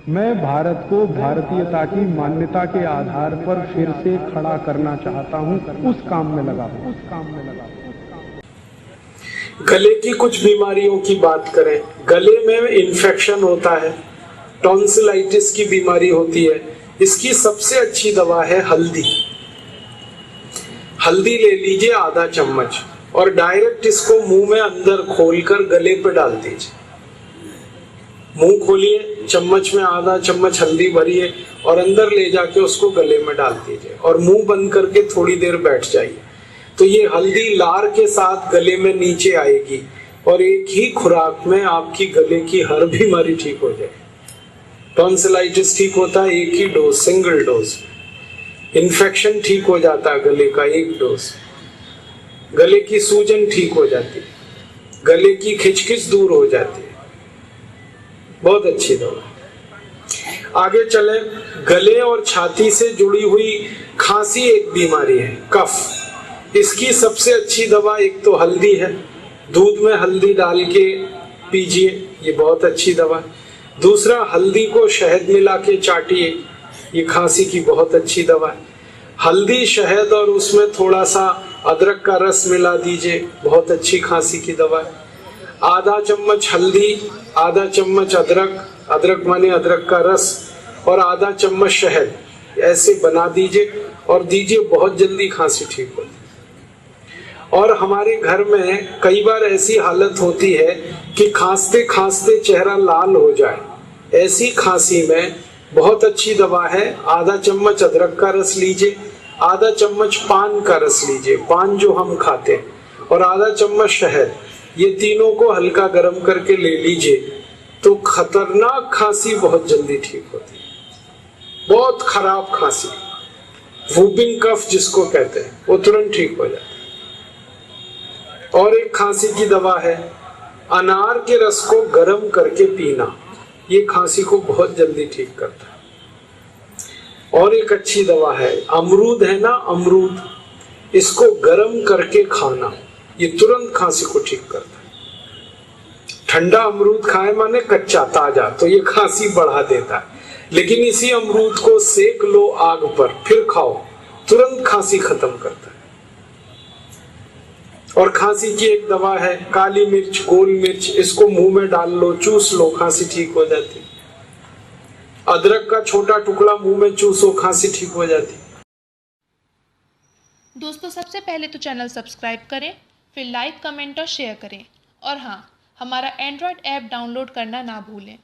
मैं भारत को भारतीयता की मान्यता के आधार पर फिर से खड़ा करना चाहता हूं, उस काम में लगा हूं। गले की कुछ बीमारियों की बात करें। गले में इन्फेक्शन होता है, टॉन्सिलाइटिस की बीमारी होती है। इसकी सबसे अच्छी दवा है हल्दी। हल्दी ले लीजिए आधा चम्मच और डायरेक्ट इसको मुंह में अंदर खोलकर गले पे डाल दीजिए। मुंह खोलिए, चम्मच में आधा चम्मच हल्दी भरिए और अंदर ले जाके उसको गले में डाल दीजिए और मुंह बंद करके थोड़ी देर बैठ जाइए। तो ये हल्दी लार के साथ गले में नीचे आएगी और एक ही खुराक में आपकी गले की हर बीमारी ठीक हो जाएगी। टॉन्सिलाइटिस ठीक होता है एक ही डोज, सिंगल डोज। इन्फेक्शन ठीक हो जाता है गले का एक डोज। गले की सूजन ठीक हो जाती है, गले की खिचखिच दूर हो जाती है। बहुत अच्छी दवा। आगे चले, गले और छाती से जुड़ी हुई खांसी एक बीमारी है, कफ। इसकी सबसे अच्छी दवा एक तो हल्दी है, दूध में हल्दी डाल के पीजिए, ये बहुत अच्छी दवा है। दूसरा, हल्दी को शहद मिला के चाटिए, ये खांसी की बहुत अच्छी दवा है। हल्दी, शहद और उसमें थोड़ा सा अदरक का रस मिला दीजिए, बहुत अच्छी खांसी की दवा है। आधा चम्मच हल्दी, आधा चम्मच अदरक, अदरक माने अदरक का रस, और आधा चम्मच शहद, ऐसे बना दीजिए और दीजिए, बहुत जल्दी खांसी ठीक होती है। और हमारे घर में कई बार ऐसी हालत होती है कि खांसते खांसते चेहरा लाल हो जाए। ऐसी खांसी में बहुत अच्छी दवा है, आधा चम्मच अदरक का रस लीजिए, आधा चम्मच पान का रस लीजिए, पान जो हम खाते हैं, और आधा चम्मच शहद। ये तीनों को हल्का गर्म करके ले लीजिए तो खतरनाक खांसी बहुत जल्दी ठीक होती है। बहुत खराब खांसी, वूपिंग कफ जिसको कहते हैं, वो तुरंत ठीक हो जाता है। और एक खांसी की दवा है, अनार के रस को गर्म करके पीना, ये खांसी को बहुत जल्दी ठीक करता है। और एक अच्छी दवा है, अमरूद है ना, अमरूद, इसको गर्म करके खाना, ये तुरंत खांसी को ठीक करता है। ठंडा अमरूद खाए माने कच्चा, ताजा, तो ये खांसी बढ़ा देता है। लेकिन इसी अमरूद को सेक लो आग पर, फिर खाओ, तुरंत खांसी खत्म करता है। और खांसी की एक दवा है, काली मिर्च, गोल मिर्च, इसको मुंह में डाल लो, चूस लो, खांसी ठीक हो जाती है। अदरक का छोटा टुकड़ा मुंह में चूसो, खांसी ठीक हो जाती है। दोस्तों, सबसे पहले तो चैनल सब्सक्राइब करें, फिर लाइक, कमेंट और शेयर करें। और हाँ, हमारा एंड्रॉयड ऐप डाउनलोड करना ना भूलें।